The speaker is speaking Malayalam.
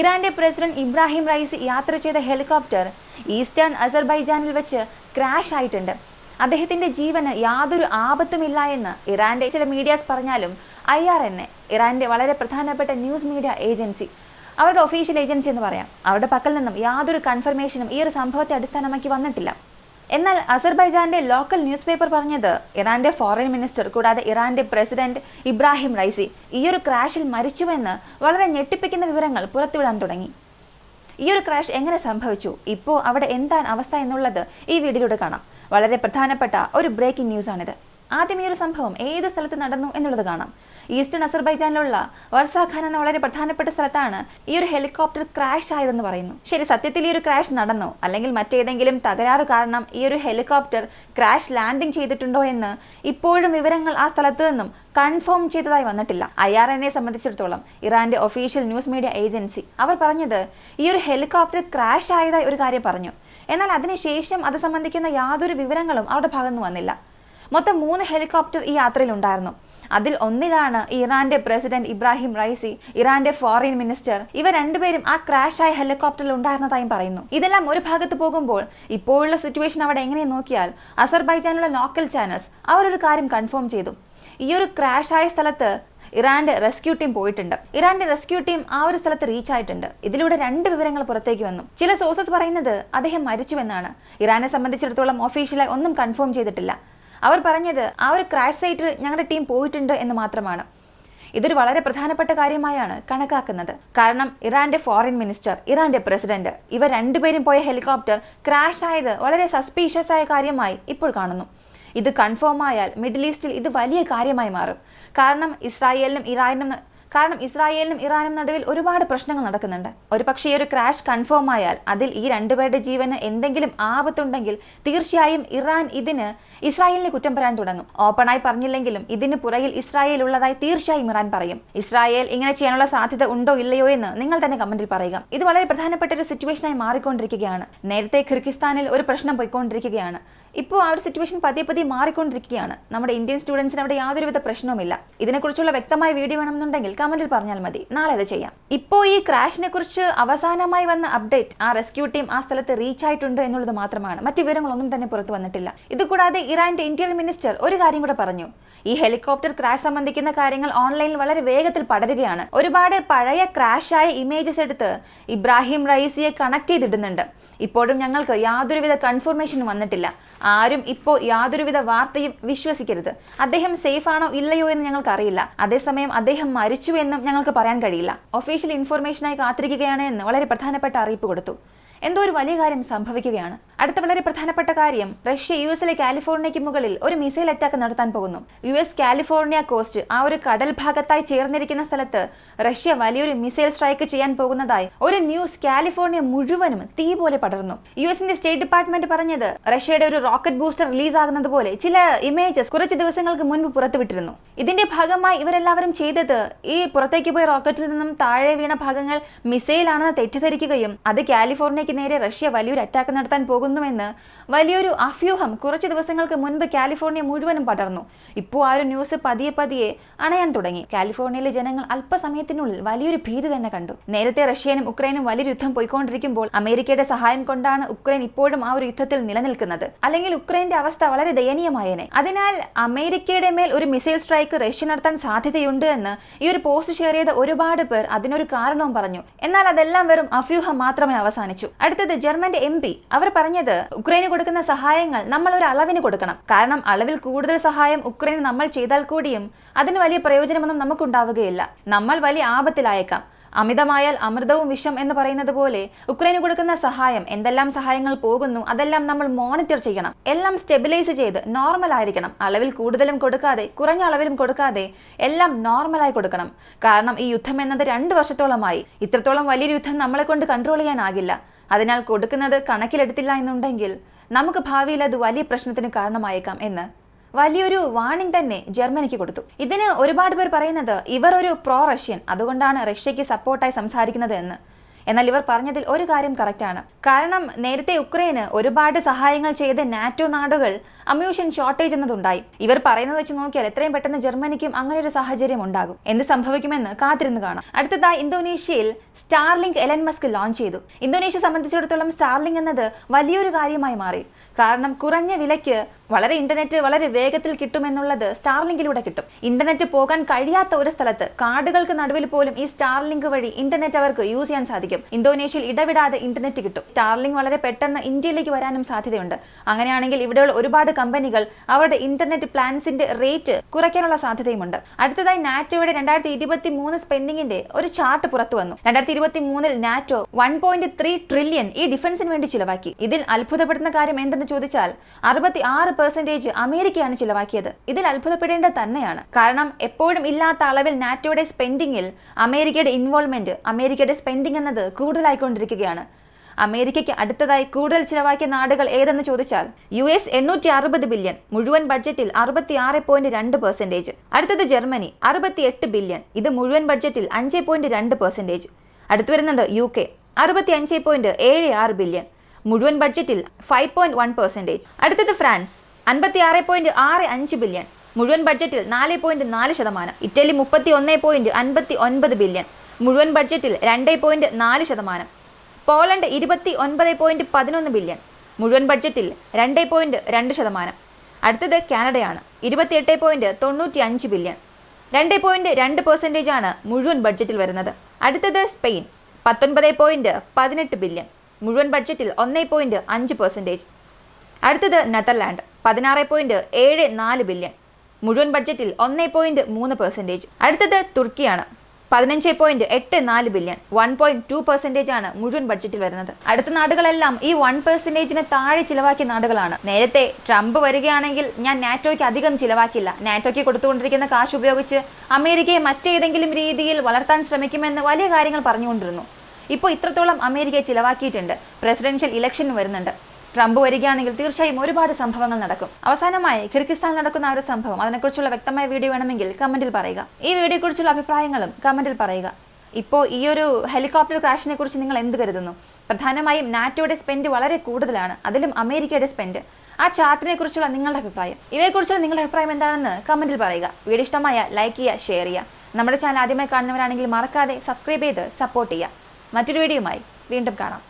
ഇറാന്റെ പ്രസിഡന്റ് ഇബ്രാഹിം റൈസി യാത്ര ചെയ്ത ഹെലികോപ്റ്റർ ഈസ്റ്റേൺ അസർബൈജാനിൽ വെച്ച് ക്രാഷ് ആയിട്ടുണ്ട്. അദ്ദേഹത്തിന്റെ ജീവന് യാതൊരു ആപത്തുമില്ല എന്ന് ഇറാന്റെ ചില മീഡിയാസ് പറഞ്ഞാലും IRNA, ഇറാന്റെ വളരെ പ്രധാനപ്പെട്ട ന്യൂസ് മീഡിയ ഏജൻസി, അവരുടെ ഒഫീഷ്യൽ ഏജൻസി എന്ന് പറയാം, അവരുടെ പക്കൽ നിന്നും യാതൊരു കൺഫർമേഷനും ഈ ഒരു സംഭവത്തെ അടിസ്ഥാനമാക്കി വന്നിട്ടില്ല. എന്നാൽ അസർബൈജാന്റെ ലോക്കൽ ന്യൂസ് പേപ്പർ പറഞ്ഞത് ഇറാന്റെ ഫോറിൻ മിനിസ്റ്റർ കൂടാതെ ഇറാന്റെ പ്രസിഡന്റ് ഇബ്രാഹിം റൈസി ഈ ഒരു ക്രാഷിൽ മരിച്ചുവെന്ന് വളരെ ഞെട്ടിപ്പിക്കുന്ന വിവരങ്ങൾ പുറത്തുവിടാൻ തുടങ്ങി. ഈ ഒരു ക്രാഷ് എങ്ങനെ സംഭവിച്ചു, ഇപ്പോൾ അവിടെ എന്താണ് അവസ്ഥ എന്നുള്ളത് ഈ വീഡിയോയിലൂടെ കാണാം. വളരെ പ്രധാനപ്പെട്ട ഒരു ബ്രേക്കിംഗ് ന്യൂസ് ആണിത്. ആദ്യം ഈ ഒരു സംഭവം ഏത് സ്ഥലത്ത് നടന്നു എന്നുള്ളത് കാണാം. ഈസ്റ്റേൺ അസർബൈജാനിലുള്ള വർസാഖാൻ എന്ന വളരെ പ്രധാനപ്പെട്ട സ്ഥലത്താണ് ഈ ഒരു ഹെലികോപ്റ്റർ ക്രാഷ് ആയതെന്ന് പറയുന്നു. ശരി, സത്യത്തിൽ ഈ ഒരു ക്രാഷ് നടന്നോ അല്ലെങ്കിൽ മറ്റേതെങ്കിലും തകരാറ് കാരണം ഈ ഒരു ഹെലികോപ്റ്റർ ക്രാഷ് ലാൻഡിംഗ് ചെയ്തിട്ടുണ്ടോ എന്ന് ഇപ്പോഴും വിവരങ്ങൾ ആ സ്ഥലത്ത് നിന്നും കൺഫേം ചെയ്തതായി വന്നിട്ടില്ല. IRNA സംബന്ധിച്ചിടത്തോളം ഇറാന്റെ ഒഫീഷ്യൽ ന്യൂസ് മീഡിയ ഏജൻസി അവർ പറഞ്ഞത് ഈ ഒരു ഹെലികോപ്റ്റർ ക്രാഷ് ആയതായി ഒരു കാര്യം പറഞ്ഞു. എന്നാൽ അതിനുശേഷം അത് സംബന്ധിക്കുന്ന യാതൊരു വിവരങ്ങളും അവരുടെ ഭാഗത്തുനിന്ന് വന്നില്ല. മൊത്തം 3 ഹെലികോപ്റ്റർ ഈ യാത്രയിൽ ഉണ്ടായിരുന്നു. അതിൽ ഒന്നിലാണ് ഇറാന്റെ പ്രസിഡന്റ് ഇബ്രാഹിം റൈസി, ഇറാന്റെ ഫോറിൻ മിനിസ്റ്റർ, ഇവർ രണ്ടുപേരും ആ ക്രാഷ് ആയ ഹെലികോപ്റ്ററിൽ ഉണ്ടായിരുന്നതായും പറയുന്നു. ഇതെല്ലാം ഒരു ഭാഗത്ത് പോകുമ്പോൾ ഇപ്പോഴുള്ള സിറ്റുവേഷൻ അവിടെ എങ്ങനെ നോക്കിയാൽ അസർബൈജാനിലുള്ള ലോക്കൽ ചാനൽസ് അവരൊരു കാര്യം കൺഫേം ചെയ്തു. ഈ ഒരു ക്രാഷ് ആയ സ്ഥലത്ത് ഇറാന്റെ റെസ്ക്യൂ ടീം പോയിട്ടുണ്ട്. ഇറാന്റെ റെസ്ക്യൂ ടീം ആ ഒരു സ്ഥലത്ത് റീച്ച് ആയിട്ടുണ്ട്. ഇതിലൂടെ 2 വിവരങ്ങൾ പുറത്തേക്ക് വന്നു. ചില സോഴ്സസ് പറയുന്നത് അദ്ദേഹം മരിച്ചുവെന്നാണ്. ഇറാനെ സംബന്ധിച്ചിടത്തോളം ഒഫീഷ്യലായി ഒന്നും കൺഫേം ചെയ്തിട്ടില്ല. അവർ പറഞ്ഞത് ആ ഒരു ക്രാഷ് സൈറ്റിൽ ഞങ്ങളുടെ ടീം പോയിട്ടുണ്ട് എന്ന് മാത്രമാണ്. ഇതൊരു വളരെ പ്രധാനപ്പെട്ട കാര്യമായാണ് കണക്കാക്കുന്നത്. കാരണം ഇറാന്റെ ഫോറിൻ മിനിസ്റ്റർ, ഇറാന്റെ പ്രസിഡന്റ്, ഇവർ രണ്ടുപേരും പോയ ഹെലികോപ്റ്റർ ക്രാഷ് ആയത് വളരെ സസ്പീഷ്യസ് ആയ കാര്യമായി ഇപ്പോൾ കാണുന്നു. ഇത് കൺഫേം ആയാൽ മിഡിൽ ഈസ്റ്റിൽ ഇത് വലിയ കാര്യമായി മാറും. കാരണം ഇസ്രായേലിനും ഇറാനും നടുവിൽ ഒരുപാട് പ്രശ്നങ്ങൾ നടക്കുന്നുണ്ട്. ഒരുപക്ഷെ ഈ ഒരു ക്രാഷ് കൺഫേം ആയാൽ അതിൽ ഈ 2 പേരുടെ ജീവന് എന്തെങ്കിലും ആപത്തുണ്ടെങ്കിൽ തീർച്ചയായും ഇറാൻ ഇതിന് ഇസ്രായേലിനെ കുറ്റം പറയാൻ തുടങ്ങും. ഓപ്പണായി പറഞ്ഞില്ലെങ്കിലും ഇതിന് പുറകിൽ ഇസ്രായേൽ ഉള്ളതായി തീർച്ചയായും ഇറാൻ പറയും. ഇസ്രായേൽ ഇങ്ങനെ ചെയ്യാനുള്ള സാധ്യത ഉണ്ടോ ഇല്ലയോ എന്ന് നിങ്ങൾ തന്നെ കമന്റിൽ പറയുക. ഇത് വളരെ പ്രധാനപ്പെട്ട ഒരു സിറ്റുവേഷനായി മാറിക്കൊണ്ടിരിക്കുകയാണ്. നേരത്തെ കിർഗിസ്ഥാനിൽ ഒരു പ്രശ്നം പോയിക്കൊണ്ടിരിക്കുകയാണ്. ഇപ്പോൾ ആ ഒരു സിറ്റുവേഷൻ പതിയെ മാറിക്കൊണ്ടിരിക്കുകയാണ്. നമ്മുടെ ഇന്ത്യൻ സ്റ്റുഡൻസിന് അവിടെ യാതൊരുവിധ പ്രശ്നവുമില്ല. ഇതിനെക്കുറിച്ചുള്ള വ്യക്തമായ വീഡിയോ വേണമെന്നുണ്ടെങ്കിൽ കമന്റിൽ പറഞ്ഞാൽ മതി, നാളെ അത് ചെയ്യാം. ഇപ്പോൾ ഈ ക്രാഷിനെ കുറിച്ച് അവസാനമായി വന്ന അപ്ഡേറ്റ് ആ റെസ്ക്യൂ ടീം ആ സ്ഥലത്ത് റീച്ച് ആയിട്ടുണ്ട് എന്നുള്ളത് മാത്രമാണ്. മറ്റു വിവരങ്ങളൊന്നും തന്നെ പുറത്തു വന്നിട്ടില്ല. ഇതുകൂടാതെ ഇറാന്റെ ഇന്ത്യൻ മിനിസ്റ്റർ ഒരു കാര്യം കൂടെ പറഞ്ഞു. ഈ ഹെലികോപ്റ്റർ ക്രാഷ് സംബന്ധിക്കുന്ന കാര്യങ്ങൾ ഓൺലൈനിൽ വളരെ വേഗത്തിൽ പടരുകയാണ്. ഒരുപാട് പഴയ ക്രാഷായ ഇമേജസ് എടുത്ത് ഇബ്രാഹിം റൈസിയെ കണക്ട് ചെയ്തിടുന്നുണ്ട്. ഇപ്പോഴും ഞങ്ങൾക്ക് യാതൊരുവിധ കൺഫർമേഷനും വന്നിട്ടില്ല. ആരും ഇപ്പോൾ യാതൊരുവിധ വാർത്തയും വിശ്വസിക്കരുത്. അദ്ദേഹം സേഫ് ആണോ ഇല്ലയോ എന്ന് ഞങ്ങൾക്ക് അറിയില്ല. അതേസമയം അദ്ദേഹം മരിച്ചു എന്നും ഞങ്ങൾക്ക് പറയാൻ കഴിയില്ല. ഒഫീഷ്യൽ ഇൻഫർമേഷനായി കാത്തിരിക്കുകയാണ് എന്ന് വളരെ പ്രധാനപ്പെട്ട അറിയിപ്പ് കൊടുത്തു. എന്തോ ഒരു വലിയ കാര്യം സംഭവിക്കുകയാണ്. അടുത്ത വളരെ പ്രധാനപ്പെട്ട കാര്യം, റഷ്യ US കാലിഫോർണിയയ്ക്ക് മുകളിൽ ഒരു മിസൈൽ അറ്റാക്ക് നടത്താൻ പോകുന്നു. US കാലിഫോർണിയ കോസ്റ്റ് ആ ഒരു കടൽ ഭാഗത്തായി ചേർന്നിരിക്കുന്ന സ്ഥലത്ത് റഷ്യ വലിയൊരു മിസൈൽ സ്ട്രൈക്ക് ചെയ്യാൻ പോകുന്നതായി ഒരു ന്യൂസ് കാലിഫോർണിയ മുഴുവനും തീ പോലെ പടർന്നു. യുഎസിന്റെ സ്റ്റേറ്റ് ഡിപ്പാർട്ട്മെന്റ് പറഞ്ഞത് റഷ്യയുടെ ഒരു റോക്കറ്റ് ബൂസ്റ്റർ റിലീസ് ആകുന്നത് പോലെ ചില ഇമേജസ് കുറച്ച് ദിവസങ്ങൾക്ക് മുൻപ് പുറത്തുവിട്ടിരുന്നു. ഇതിന്റെ ഭാഗമായി ഇവരെല്ലാവരും ചെയ്തത് ഈ പുറത്തേക്ക് പോയ റോക്കറ്റിൽ നിന്നും താഴെ വീണ ഭാഗങ്ങൾ മിസൈൽ ആണെന്ന് തെറ്റിദ്ധരിക്കുകയും അത് കാലിഫോർണിയയ്ക്ക് നേരെ റഷ്യ വലിയൊരു അറ്റാക്ക് നടത്താൻ പോകുന്നുവെന്ന് വലിയൊരു അഭ്യൂഹം കുറച്ച് ദിവസങ്ങൾക്ക് മുൻപ് കാലിഫോർണിയ മുഴുവനും പടർന്നു. ഇപ്പോൾ ആ ഒരു ന്യൂസ് പതിയെ അണയാൻ തുടങ്ങി. കാലിഫോർണിയയിലെ ജനങ്ങൾ അല്പസമയത്തിനുള്ളിൽ വലിയൊരു ഭീതി തന്നെ കണ്ടു. നേരത്തെ റഷ്യനും ഉക്രൈനും വലിയൊരു യുദ്ധം പോയിക്കൊണ്ടിരിക്കുമ്പോൾ അമേരിക്കയുടെ സഹായം കൊണ്ടാണ് ഉക്രൈൻ ഇപ്പോഴും ആ ഒരു യുദ്ധത്തിൽ നിലനിൽക്കുന്നത്. അല്ലെങ്കിൽ ഉക്രൈന്റെ അവസ്ഥ വളരെ ദയനീയമായേനെ. അതിനാൽ അമേരിക്കയുടെ മേൽ ഒരു മിസൈൽ സ്ട്രൈക്ക് റഷ്യ നടത്താൻ സാധ്യതയുണ്ട് എന്ന് ഈ ഒരു പോസ്റ്റ് ഷെയർ ചെയ്ത ഒരുപാട് പേർ അതിനൊരു കാരണവും പറഞ്ഞു. എന്നാൽ അതെല്ലാം വെറും അഭ്യൂഹം മാത്രമേ അവസാനിച്ചു. അടുത്തത് ജർമ്മന്റെ MP അവർ പറഞ്ഞത് ഉക്രൈന് കൊടുക്കുന്ന സഹായങ്ങൾ നമ്മൾ ഒരു അളവിന് കൊടുക്കണം. കാരണം അളവിൽ കൂടുതൽ സഹായം ഉക്രൈന് നമ്മൾ ചെയ്താൽ കൂടിയും അതിന് വലിയ പ്രയോജനമൊന്നും നമുക്കുണ്ടാവുകയില്ല. നമ്മൾ വലിയ ആപത്തിലായേക്കാം. അമിതമായാൽ അമൃതവും വിഷം എന്ന് പറയുന്നത് പോലെ ഉക്രൈന് കൊടുക്കുന്ന സഹായം, എന്തെല്ലാം സഹായങ്ങൾ പോകുന്നു അതെല്ലാം നമ്മൾ മോണിറ്റർ ചെയ്യണം. എല്ലാം സ്റ്റെബിലൈസ് ചെയ്ത് നോർമൽ ആയിരിക്കണം. അളവിൽ കൂടുതലും കൊടുക്കാതെ കുറഞ്ഞ അളവിലും കൊടുക്കാതെ എല്ലാം നോർമലായി കൊടുക്കണം. കാരണം ഈ യുദ്ധം എന്നത് 2 വർഷത്തോളമായി. ഇത്രത്തോളം വലിയൊരു യുദ്ധം നമ്മളെ കൊണ്ട് കൺട്രോൾ ചെയ്യാനാകില്ല. അതിനാൽ കൊടുക്കുന്നത് കണക്കിലെടുത്തില്ല എന്നുണ്ടെങ്കിൽ നമുക്ക് ഭാവിയിൽ അത് വലിയ പ്രശ്നത്തിന് കാരണമായേക്കാം എന്ന് വലിയൊരു വാർണിംഗ് തന്നെ ജർമ്മനിക്ക് കൊടുത്തു. ഇതിന് ഒരുപാട് പേർ പറയുന്നത് ഇവർ ഒരു പ്രോ റഷ്യൻ, അതുകൊണ്ടാണ് റഷ്യക്ക് സപ്പോർട്ടായി സംസാരിക്കുന്നത് എന്ന്. എന്നാൽ ഇവർ പറഞ്ഞതിൽ ഒരു കാര്യം കറക്റ്റാണ്. കാരണം നേരത്തെ യുക്രൈന് ഒരുപാട് സഹായങ്ങൾ ചെയ്ത നാറ്റോ നാടുകൾ അമ്യൂഷൻ ഷോർട്ടേജ് എന്നതുണ്ടായി. ഇവർ പറയുന്നത് വെച്ച് നോക്കിയാൽ എത്രയും പെട്ടെന്ന് ജർമ്മനിക്കും അങ്ങനെ ഒരു സാഹചര്യം ഉണ്ടാകും. എന്ത് സംഭവിക്കുമെന്ന് കാത്തിരുന്ന് കാണാം. അടുത്തതായി ഇന്തോനേഷ്യയിൽ സ്റ്റാർലിങ്ക് എലൻ മസ്ക് ലോഞ്ച് ചെയ്തു. ഇന്തോനേഷ്യ സംബന്ധിച്ചിടത്തോളം സ്റ്റാർലിങ്ക് എന്നത് വലിയൊരു കാര്യമായി മാറി. കാരണം കുറഞ്ഞ വിലയ്ക്ക് വളരെ ഇന്റർനെറ്റ് വളരെ വേഗത്തിൽ കിട്ടുമെന്നുള്ളത് സ്റ്റാർലിങ്കിലൂടെ കിട്ടും. ഇന്റർനെറ്റ് പോകാൻ കഴിയാത്ത ഒരു സ്ഥലത്ത് കാടുകൾക്ക് നടുവിൽ പോലും ഈ സ്റ്റാർലിങ്ക് വഴി ഇന്റർനെറ്റ് അവർക്ക് യൂസ് ചെയ്യാൻ സാധിക്കും. ഇന്തോനേഷ്യയിൽ ഇടവിടാതെ ഇന്റർനെറ്റ് കിട്ടും. സ്റ്റാർലിങ്ക് വളരെ പെട്ടെന്ന് ഇന്ത്യയിലേക്ക് വരാനും സാധ്യതയുണ്ട്. അങ്ങനെയാണെങ്കിൽ ഇവിടെയുള്ള ഒരുപാട് കമ്പനികൾ അവരുടെ ഇന്റർനെറ്റ് പ്ലാൻസിന്റെ റേറ്റ് കുറയ്ക്കാനുള്ള സാധ്യതയുമുണ്ട്. അടുത്തതായി നാറ്റോയുടെ 2023 സ്പെൻഡിങ്ങിന്റെ ഒരു ചാർട്ട് പുറത്തു വന്നു. 2023 നാറ്റോ 1.3 ട്രില്യൺ ഈ ഡിഫൻസിന് വേണ്ടി ചിലവാക്കി. ഇതിൽ അത്ഭുതപ്പെടുന്ന കാര്യം എന്തെന്ന് ചോദിച്ചാൽ 66% അമേരിക്കയാണ് ചിലവാക്കിയത്. ഇതിൽ അത്ഭുതപ്പെടേണ്ടത് തന്നെയാണ്. കാരണം എപ്പോഴും ഇല്ലാത്ത അളവിൽ നാറ്റോയുടെ സ്പെൻഡിങ്ങിൽ അമേരിക്കയുടെ ഇൻവോൾവ്മെന്റ്, അമേരിക്കയുടെ സ്പെൻഡിങ് എന്നത് കൂടുതലായിക്കൊണ്ടിരിക്കുകയാണ്. അമേരിക്കയ്ക്ക് അടുത്തതായി കൂടുതൽ ചിലവാക്കിയ നാടുകൾ ഏതെന്ന് ചോദിച്ചാൽ US 860 ബില്യൺ, മുഴുവൻ ബഡ്ജറ്റിൽ 66.2%. അടുത്തത് ജർമ്മനി 68 ബില്യൺ, ഇത് മുഴുവൻ ബഡ്ജറ്റിൽ 5.2%. അടുത്തു വരുന്നത് UK 65.76 ബില്യൺ, മുഴുവൻ ബഡ്ജറ്റിൽ 5.1%. അടുത്തത് ഫ്രാൻസ് 56.65 ബില്യൺ, മുഴുവൻ ബഡ്ജറ്റിൽ 4.4%. ഇറ്റലി 31.59 ബില്യൺ, മുഴുവൻ ബഡ്ജറ്റിൽ 2.4%. പോളണ്ട് 29.11 ബില്യൺ, മുഴുവൻ ബഡ്ജറ്റിൽ 2.2%. അടുത്തത് കാനഡയാണ് 28.95 ബില്യൺ, 2.2% മുഴുവൻ ബഡ്ജറ്റിൽ വരുന്നത്. അടുത്തത് സ്പെയിൻ 19.18 ബില്യൺ, മുഴുവൻ ബഡ്ജറ്റിൽ 1.5%. അടുത്തത് നെതർലാൻഡ് 16.74 ബില്യൺ, മുഴുവൻ ബഡ്ജറ്റിൽ 1.3%. അടുത്തത് തുർക്കിയാണ് 15.84 ബില്യൺ, 1.2% മുഴുവൻ ബഡ്ജറ്റിൽ വരുന്നത്. അടുത്ത നാടുകളെല്ലാം ഈ 1%-ന് താഴെ ചിലവാക്കിയ നാടുകളാണ്. നേരത്തെ ട്രംപ് വരികയാണെങ്കിൽ ഞാൻ നാറ്റോയ്ക്ക് അധികം ചിലവാക്കില്ല, നാറ്റോയ്ക്ക് കൊടുത്തുകൊണ്ടിരിക്കുന്ന കാശ് ഉപയോഗിച്ച് അമേരിക്കയെ മറ്റേതെങ്കിലും രീതിയിൽ വളർത്താൻ ശ്രമിക്കുമെന്ന് വലിയ കാര്യങ്ങൾ പറഞ്ഞുകൊണ്ടിരുന്നു. ഇപ്പോൾ ഇത്രത്തോളം അമേരിക്കയെ ചിലവാക്കിയിട്ടുണ്ട്. പ്രസിഡൻഷ്യൽ ഇലക്ഷൻ വരുന്നുണ്ട്. ട്രംപ് വരികയാണെങ്കിൽ തീർച്ചയായും ഒരുപാട് സംഭവങ്ങൾ നടക്കും. അവസാനമായി കിർഗിസ്ഥാനിൽ നടക്കുന്ന ആ ഒരു സംഭവം, അതിനെക്കുറിച്ചുള്ള വ്യക്തമായ വീഡിയോ വേണമെങ്കിൽ കമന്റിൽ പറയുക. ഈ വീഡിയോയെക്കുറിച്ചുള്ള അഭിപ്രായങ്ങളും കമന്റിൽ പറയുക. ഇപ്പോൾ ഈ ഒരു ഹെലികോപ്റ്റർ ക്രാഷിനെ കുറിച്ച് നിങ്ങൾ എന്ത് കരുതുന്നു? പ്രധാനമായും നാറ്റോയുടെ സ്പെൻഡ് വളരെ കൂടുതലാണ്, അതിലും അമേരിക്കയുടെ സ്പെൻഡ്. ആ ചാർട്ടിനെ കുറിച്ചുള്ള നിങ്ങളുടെ അഭിപ്രായം, ഇവയെക്കുറിച്ചുള്ള നിങ്ങളുടെ അഭിപ്രായം എന്താണെന്ന് കമന്റിൽ പറയുക. വീഡിയോ ഇഷ്ടമായ ലൈക്ക് ചെയ്യുക, ഷെയർ ചെയ്യുക. നമ്മുടെ ചാനൽ ആദ്യമായി കാണുന്നവരാണെങ്കിൽ മറക്കാതെ സബ്സ്ക്രൈബ് ചെയ്ത് സപ്പോർട്ട് ചെയ്യുക. മറ്റൊരു വീഡിയോയുമായി വീണ്ടും കാണാം.